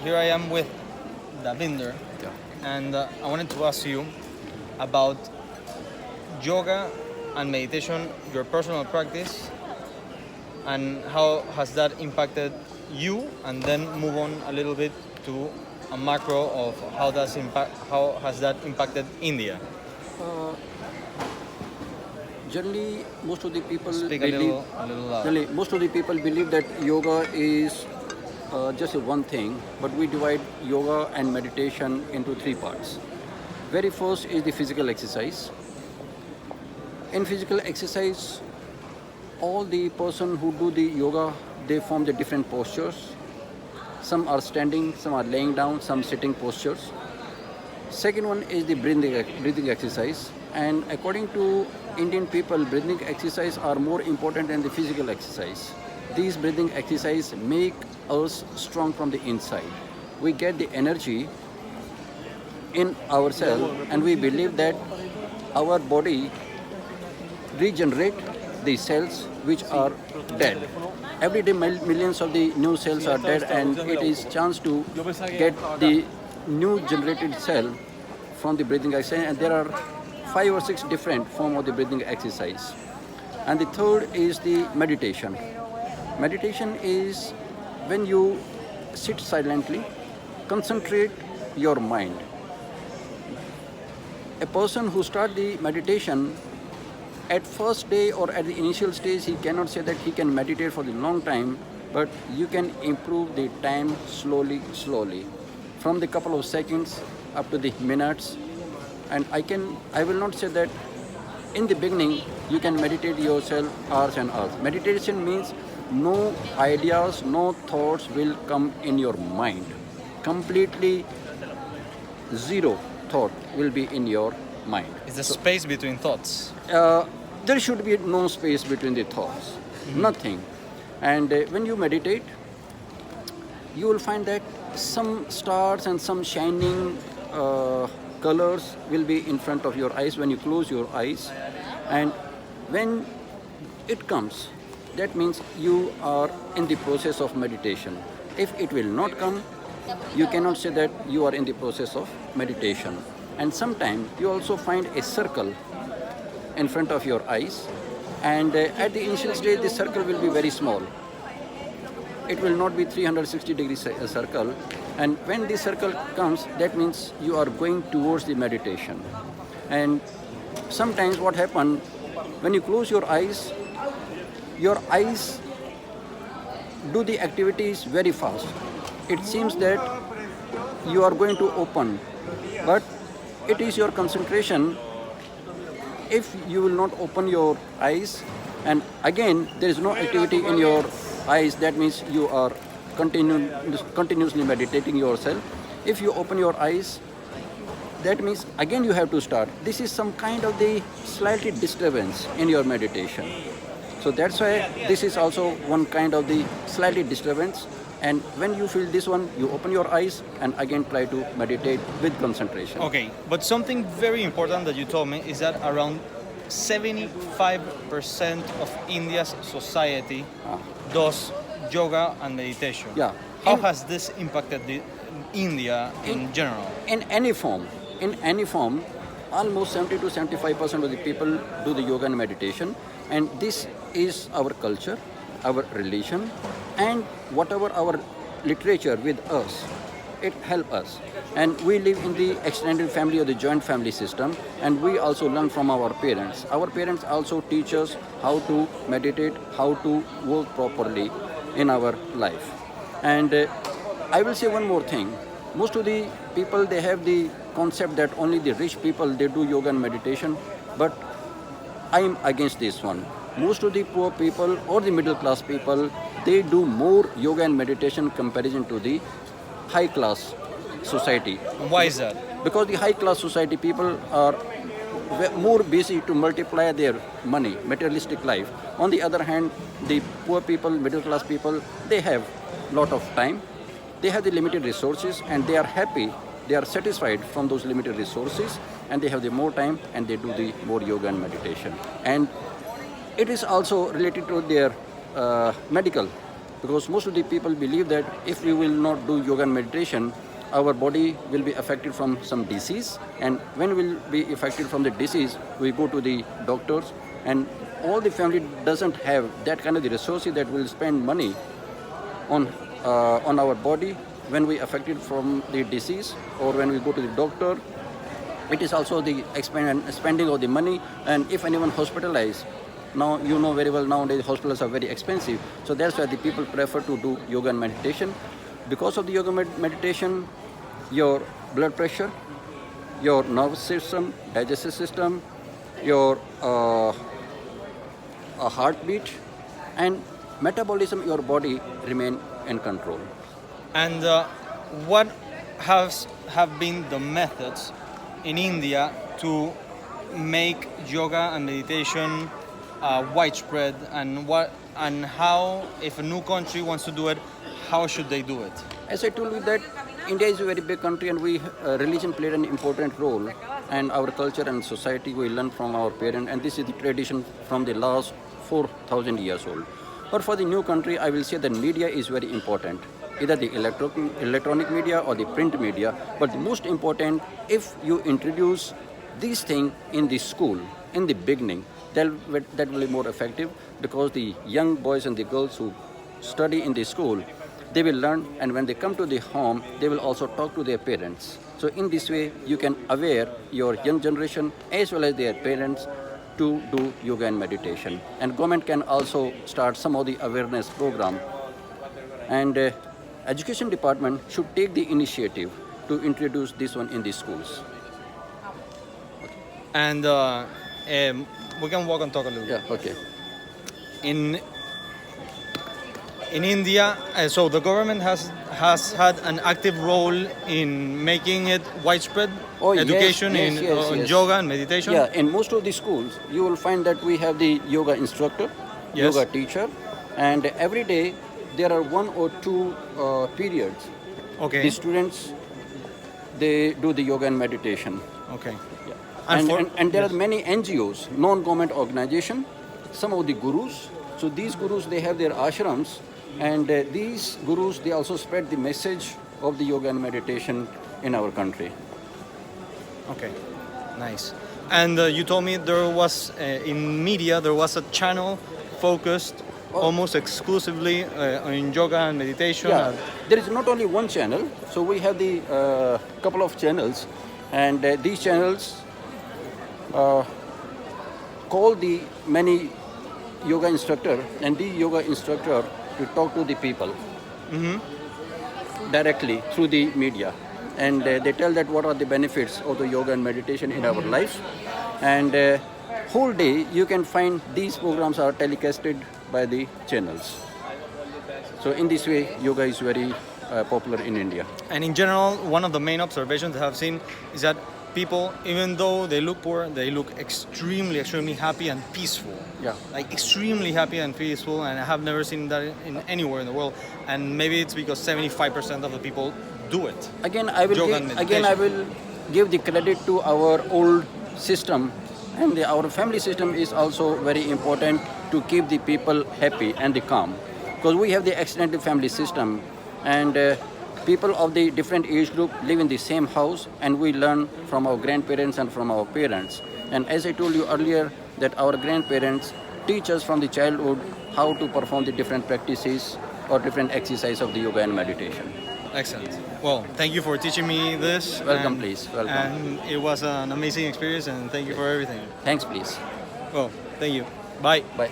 here I am with Davinder, Yeah. and I wanted to ask you about yoga and meditation, your personal practice, and how has that impacted you, and then move on a little bit to a macro of how has that impacted India. Uh, Generally, most of the people Speak believe. a little loud. Generally, most of the people believe that yoga is just one thing, but we divide yoga and meditation into three parts. Very first is the physical exercise. In physical exercise, all the person who do the yoga, they form the different postures. Some are standing, some are laying down, some sitting postures. Second one is the breathing exercise, and according to Indian people, breathing exercise are more important than the physical exercise. These breathing exercise make us strong from the inside. We get the energy in ourselves, and we believe that our body regenerate the cells which are dead. Every day millions of the new cells are dead, and it is chance to get the new generated cell from the breathing exercise, and there are 5 or 6 different form of the breathing exercise. And the third is the meditation. Meditation is when you sit silently, concentrate your mind. A person who start the meditation at first day or at the initial stage, he cannot say that he can meditate for the long time, but you can improve the time slowly, from the couple of seconds up to the minutes. And I will not say that in the beginning you can meditate yourself hours and hours. Meditation means no ideas, no thoughts will come in your mind. Completely zero thought will be in your mind. It's the space between thoughts. There should be no space between the thoughts, nothing. And when you meditate, you will find that some stars and some shining colors will be in front of your eyes when you close your eyes. And when it comes, that means you are in the process of meditation. If it will not come, you cannot say that you are in the process of meditation. And sometimes you also find a circle in front of your eyes, and at the initial stage the circle will be very small. It will not be 360 degrees circle, and when the circle comes, that means you are going towards the meditation. And sometimes what happens, when you close your eyes do the activities very fast. It seems that you are going to open, but it is your concentration. If you will not open your eyes, and again there is no activity in your eyes, that means you are continuously meditating yourself. If you open your eyes, that means again you have to start. This is some kind of the slightly disturbance in your meditation. So that's why this is also one kind of the slightly disturbance. And when you feel this one, you open your eyes and again try to meditate with concentration. Okay, but something very important that you told me is that around 75% of India's society does yoga and meditation. Yeah. How has this impacted India in general? In any form, almost 70 to 75% of the people do the yoga and meditation, and this is our culture, our religion, and whatever our literature with us, it helps us. And we live in the extended family or the joint family system, and we also learn from our parents. Our parents also teach us how to meditate, how to work properly in our life. And I will say one more thing. Most of the people, they have the concept that only the rich people, they do yoga and meditation, but I am against this one. Most of the poor people or the middle class people, they do more yoga and meditation comparison to the high class society. Why is that? Because the high class society people are more busy to multiply their money, materialistic life. On the other hand, the poor people, middle class people, they have lot of time, they have the limited resources, and they are happy, they are satisfied from those limited resources, and they have the more time, and they do the more yoga and meditation. And it is also related to their medical because most of the people believe that if we will not do yoga and meditation, our body will be affected from some disease, and when we'll be affected from the disease, we go to the doctors, and all the family doesn't have that kind of the resources that will spend money on our body when we affected from the disease or when we go to the doctor. It is also the spending of the money, and if anyone hospitalized, now you know very well nowadays hospitals are very expensive, so that's why the people prefer to do yoga and meditation. Because of the yoga meditation, your blood pressure, your nervous system, digestive system, your heartbeat and metabolism, your body remain in control. And what have been the methods in India to make yoga and meditation widespread, and how, if a new country wants to do it, how should they do it? As I told you that India is a very big country, and religion played an important role, and our culture and society we learn from our parents, and this is the tradition from the last 4,000 years old. But for the new country, I will say that media is very important, either the electronic media or the print media. But the most important, if you introduce these things in the school, in the beginning, that will be more effective, because the young boys and the girls who study in the school, they will learn, and when they come to the home, they will also talk to their parents. So in this way, you can aware your young generation as well as their parents to do yoga and meditation. And government can also start some of the awareness program. And education department should take the initiative to introduce this one in the schools. And we can walk and talk a little bit. Yeah, okay. In India, so the government has had an active role in making it widespread, education in yoga and meditation. Yeah, in most of the schools, you will find that we have the yoga instructor, yoga teacher, and every day there are 1 or 2 periods. Okay. The students, they do the yoga and meditation. Okay. Yeah. And, And there are many NGOs, non-government organization, some of the gurus. So these gurus, they have their ashrams, and these gurus, they also spread the message of the yoga and meditation in our country. Okay, nice. And you told me there was, in media, there was a channel focused almost exclusively on yoga and meditation. Yeah, there is not only one channel. So we have the couple of channels, and these channels call the many yoga instructor, and the yoga instructor to talk to the people directly through the media, and they tell that what are the benefits of the yoga and meditation in our life, and whole day you can find these programs are telecasted by the channels. So in this way, yoga is very popular in India. And in general, one of the main observations I have seen is that people, even though they look poor, they look extremely, extremely happy and peaceful. Yeah. Like extremely happy and peaceful, and I have never seen that in anywhere in the world. And maybe it's because 75% of the people do it. Again, I will Yoga give the credit to our old system, and our family system is also very important to keep the people happy and the calm, because we have the extended family system, and people of the different age group live in the same house, and we learn from our grandparents and from our parents. And as I told you earlier, that our grandparents teach us from the childhood how to perform the different practices or different exercise of the yoga and meditation. Excellent. Well, thank you for teaching me this. Welcome, please. Welcome. And it was an amazing experience, and thank you for everything. Thanks, please. Well, thank you. Bye. Bye.